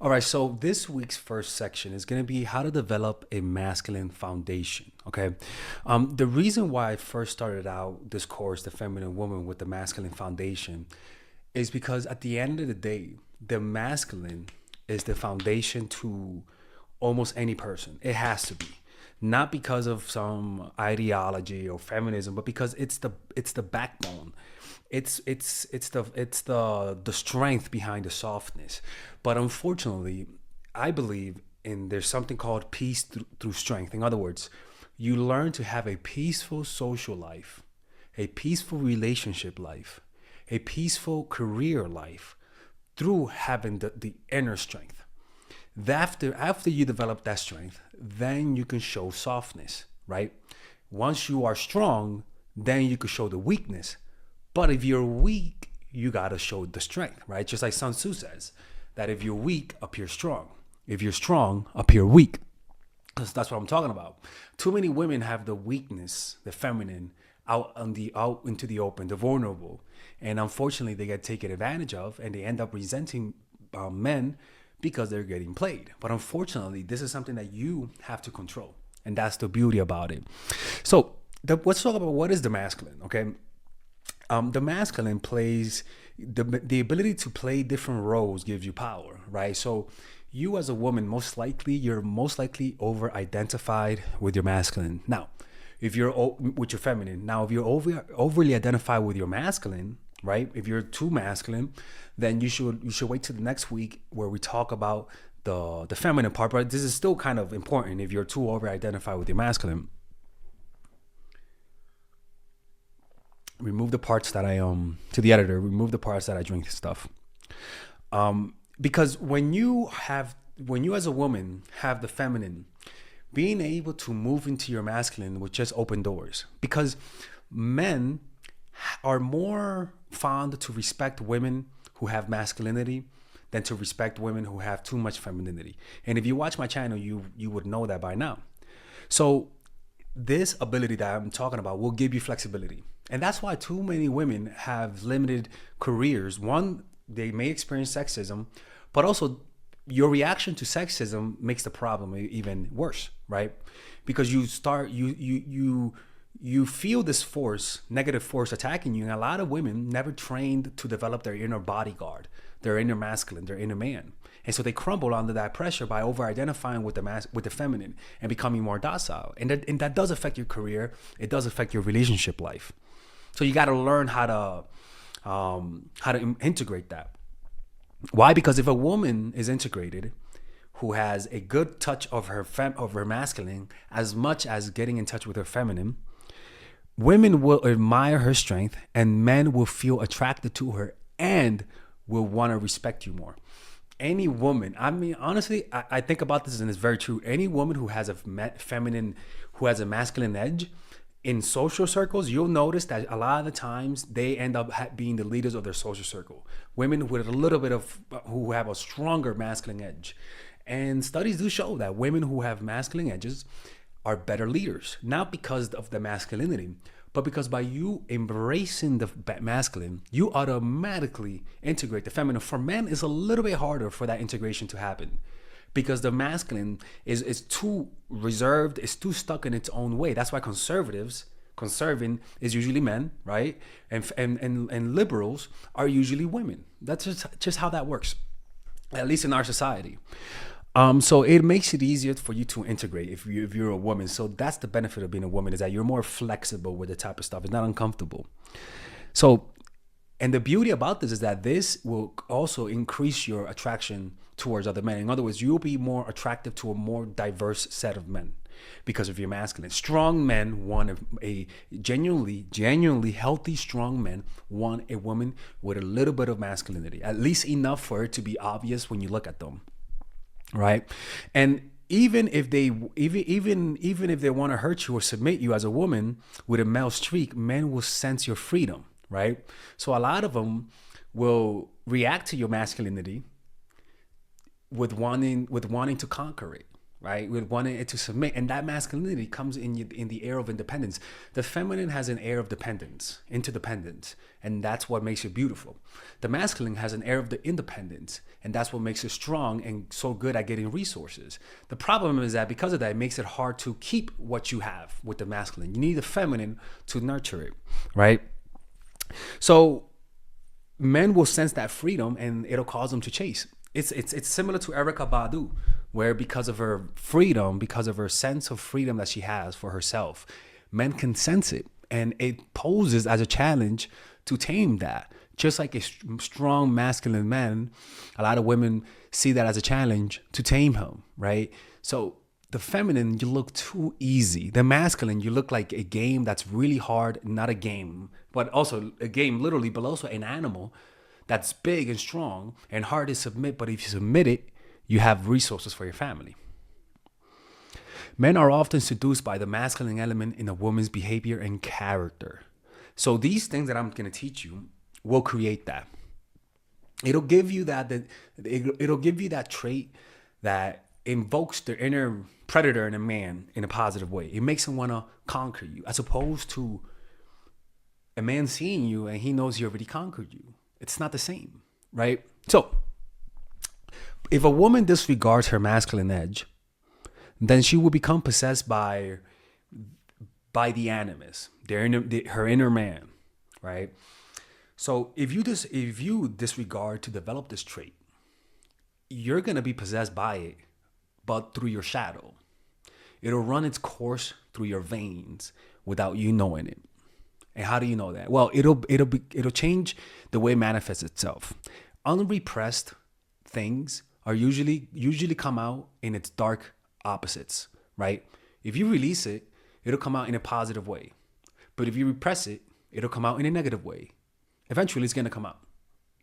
All right, so this week's first section is going to be how to develop a masculine foundation. Okay. The reason why I first started out this course, The Feminine Woman with the Masculine Foundation, is because at the end of the day, the masculine is the foundation to almost any person. It has to be. Not because of some ideology or feminism, but because it's the backbone. It's the strength behind the softness. But unfortunately, I believe in there's something called peace through strength. In other words, you learn to have a peaceful social life, a peaceful relationship life, a peaceful career life through having the inner strength. After you develop that strength, then you can show softness, right? Once you are strong, then you can show the weakness. But if you're weak, you gotta show the strength, right? Just like Sun Tzu says, that if you're weak, appear strong. If you're strong, appear weak. Because that's what I'm talking about. Too many women have the weakness, the feminine, out into the open, the vulnerable, and unfortunately, they get taken advantage of, and they end up resenting men because they're getting played. But unfortunately, this is something that you have to control, and that's the beauty about it. So let's talk about what is the masculine. Okay, the masculine plays the ability to play different roles gives you power, right? So you as a woman, you're most likely over identified with your masculine. Now, if you're with your feminine, now if you're overly identified with your masculine, right? If you're too masculine, then you should wait till the next week where we talk about the feminine part. But this is still kind of important if you're too over identified with your masculine. Remove the parts that I to the editor. Remove the parts that I drink stuff. Because when you as a woman have the feminine, being able to move into your masculine will just open doors. Because men are more fond to respect women who have masculinity than to respect women who have too much femininity. And if you watch my channel, you would know that by now. So this ability that I'm talking about will give you flexibility. And that's why too many women have limited careers. One, they may experience sexism, but also your reaction to sexism makes the problem even worse, right? Because you feel this negative force attacking you. And a lot of women never trained to develop their inner bodyguard, their inner masculine, their inner man. And so they crumble under that pressure by over-identifying with the feminine and becoming more docile. And that does affect your career. It does affect your relationship life. So you got to learn how to integrate that. Why? Because if a woman is integrated, who has a good touch of her masculine, as much as getting in touch with her feminine, women will admire her strength, and men will feel attracted to her and will want to respect you more. Any woman, I mean, honestly, I think about this and it's very true. Any woman who has who has a masculine edge in social circles, you'll notice that a lot of the times they end up being the leaders of their social circle. Women with a little bit who have a stronger masculine edge. And studies do show that women who have masculine edges are better leaders, not because of the masculinity, but because by you embracing the masculine, you automatically integrate the feminine. For men, it's a little bit harder for that integration to happen because the masculine is too reserved, it's too stuck in its own way. That's why conserving is usually men, right? And liberals are usually women. That's just how that works, at least in our society. So it makes it easier for you to integrate if you're a woman. So that's the benefit of being a woman, is that you're more flexible with the type of stuff. It's not uncomfortable. So, and the beauty about this is that this will also increase your attraction towards other men. In other words, you'll be more attractive to a more diverse set of men because of your masculine. Strong men want a genuinely healthy, strong men want a woman with a little bit of masculinity, at least enough for it to be obvious when you look at them. Right. And even if they want to hurt you or submit you as a woman with a male streak, men will sense your freedom. Right. So a lot of them will react to your masculinity with wanting to conquer it. right? With wanting it to submit, and that masculinity comes in the air of independence. The feminine has an air of dependence, interdependence, and that's what makes it beautiful. The masculine has an air of the independence, and that's what makes it strong and so good at getting resources. The problem is that because of that, it makes it hard to keep what you have with the masculine. You need the feminine to nurture it, right? So men will sense that freedom, and it'll cause them to chase. It's similar to Erykah Badu, where because of her freedom, because of her sense of freedom that she has for herself, men can sense it, and it poses as a challenge to tame that. Just like a strong masculine man, a lot of women see that as a challenge to tame him, right? So the feminine, you look too easy. The masculine, you look like a game that's really hard, not a game, but also a game literally, but also an animal that's big and strong and hard to submit. But if you submit it, you have resources for your family. Men are often seduced by the masculine element in a woman's behavior and character. So these things that I'm going to teach you will create that. It'll give you it'll give you that trait that invokes the inner predator in a man in a positive way. It makes him want to conquer you, as opposed to a man seeing you and he knows he already conquered you. It's not the same, right? So if a woman disregards her masculine edge, then she will become possessed by the animus, her inner man, right? So if you disregard to develop this trait, you're gonna be possessed by it, but through your shadow. It'll run its course through your veins without you knowing it. And how do you know that? Well, it'll change the way it manifests itself. Unrepressed things are usually come out in its dark opposites, right? If you release it, it'll come out in a positive way. But if you repress it, it'll come out in a negative way. Eventually, it's gonna come out,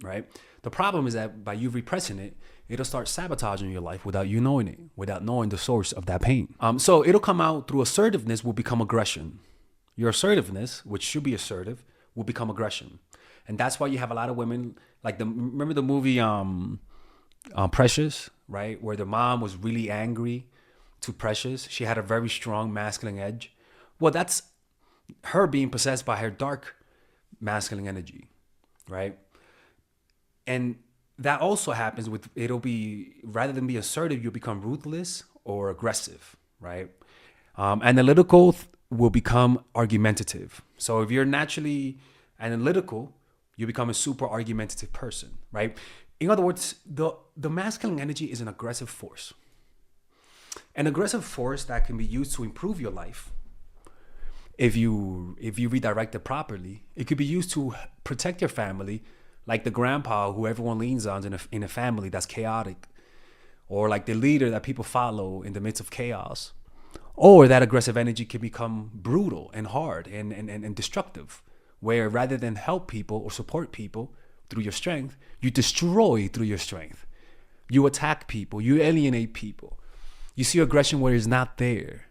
right? The problem is that by you repressing it, it'll start sabotaging your life without you knowing it, without knowing the source of that pain. So it'll come out through assertiveness, will become aggression. Your assertiveness, which should be assertive, will become aggression. And that's why you have a lot of women, like remember the movie Precious, right? Where the mom was really angry to Precious. She had a very strong masculine edge. Well, that's her being possessed by her dark masculine energy, right? And that also happens with, rather than be assertive, you'll become ruthless or aggressive, right? Analytical will become argumentative. So if you're naturally analytical, you become a super argumentative person, right? In other words, the masculine energy is an aggressive force. An aggressive force that can be used to improve your life. If you redirect it properly, it could be used to protect your family, like the grandpa who everyone leans on in a family that's chaotic, or like the leader that people follow in the midst of chaos. Or that aggressive energy can become brutal and hard and destructive, where rather than help people or support people through your strength, you destroy through your strength. You attack people, you alienate people. You see aggression where it's not there.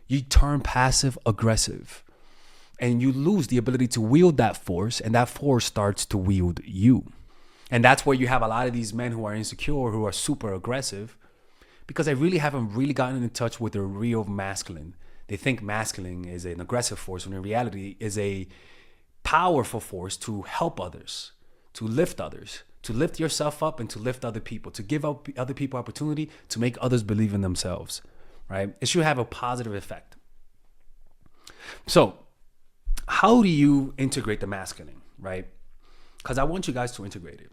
You turn passive aggressive, and you lose the ability to wield that force, and that force starts to wield you. And that's where you have a lot of these men who are insecure, who are super aggressive, because they really haven't gotten in touch with their real masculine. They think masculine is an aggressive force, when in reality is a powerful force to help others, to lift yourself up, and to lift other people, to give other people opportunity, to make others believe in themselves, right? It should have a positive effect. So how do you integrate the masculine, right? Because I want you guys to integrate it.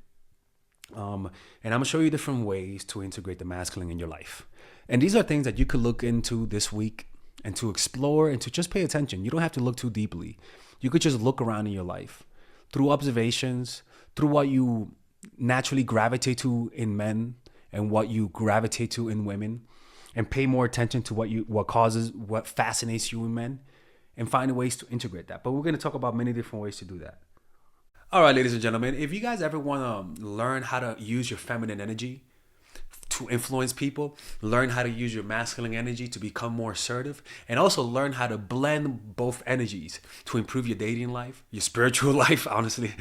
And I'm gonna show you different ways to integrate the masculine in your life. And these are things that you could look into this week and to explore and to just pay attention. You don't have to look too deeply. You could just look around in your life through observations, through what you naturally gravitate to in men and what you gravitate to in women, and pay more attention to what fascinates you in men, and find ways to integrate that. But we're going to talk about many different ways to do that. All right, ladies and gentlemen, if you guys ever want to learn how to use your feminine energy to influence people, learn how to use your masculine energy to become more assertive, and also learn how to blend both energies to improve your dating life, your spiritual life, honestly,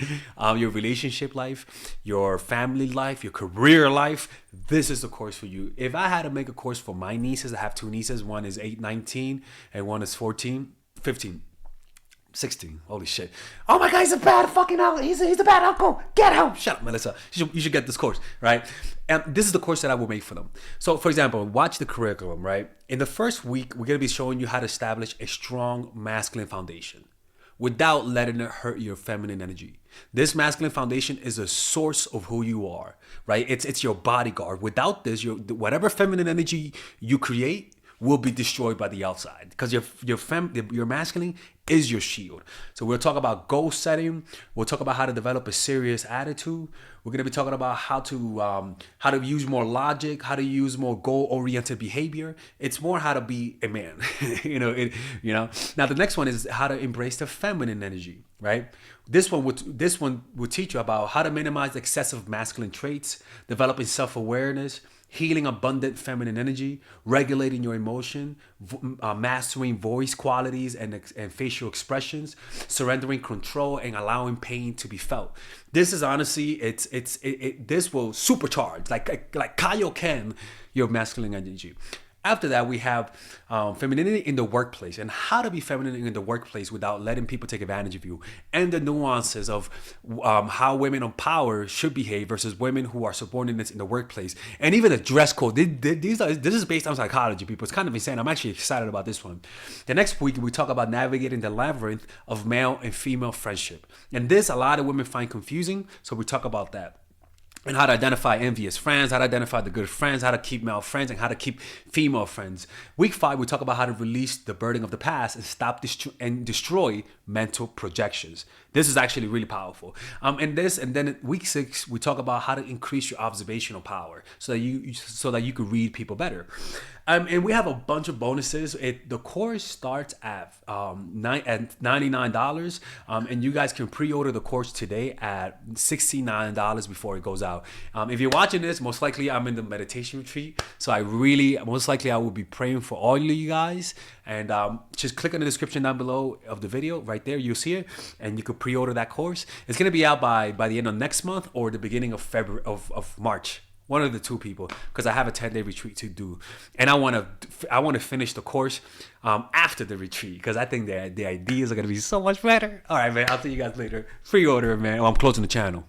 your relationship life, your family life, your career life. This is the course for you. If I had to make a course for my nieces, I have two nieces. One is 8, 19, and one is 14, 15. 16. Holy shit. Oh my God, he's a bad fucking uncle. He's a bad uncle. Get him. Shut up, Melissa. You should get this course, right? And this is the course that I will make for them. So, for example, watch the curriculum, right? In the first week, we're going to be showing you how to establish a strong masculine foundation without letting it hurt your feminine energy. This masculine foundation is a source of who you are, right? It's your bodyguard. Without this, whatever feminine energy you create will be destroyed by the outside, because your masculine is your shield. So we'll talk about goal setting. We'll talk about how to develop a serious attitude. We're gonna be talking about how to use more logic, how to use more goal-oriented behavior. It's more how to be a man, Now the next one is how to embrace the feminine energy, right? This one will teach you about how to minimize excessive masculine traits, developing self-awareness, healing abundant feminine energy, regulating your emotion, mastering voice qualities and facial expressions, surrendering control, and allowing pain to be felt. This is honestly, this will supercharge, like Kaioken, your masculine energy. After that, we have femininity in the workplace, and how to be feminine in the workplace without letting people take advantage of you, and the nuances of how women on power should behave versus women who are subordinates in the workplace, and even the dress code. This is based on psychology, people. It's kind of insane. I'm actually excited about this one. The next week, we talk about navigating the labyrinth of male and female friendship, and this a lot of women find confusing, so we talk about that. And how to identify envious friends, how to identify the good friends, how to keep male friends, and how to keep female friends. Week 5, we talk about how to release the burden of the past and stop and destroy mental projections. This is actually really powerful. And then week 6, we talk about how to increase your observational power so that you could read people better. And we have a bunch of bonuses. The course starts at $99, and you guys can pre-order the course today at $69 before it goes out. If you're watching this, most likely I'm in the meditation retreat, so I will be praying for all of you guys. And just click on the description down below of the video. Right there, you'll see it, and you could pre-order that course. It's gonna be out by the end of next month or the beginning of February of March. One of the two, people, because I have a 10-day retreat to do, and I want to finish the course after the retreat, because I think the ideas are gonna be so much better. All right, man. I'll see you guys later. Pre-order, man. I'm closing the channel.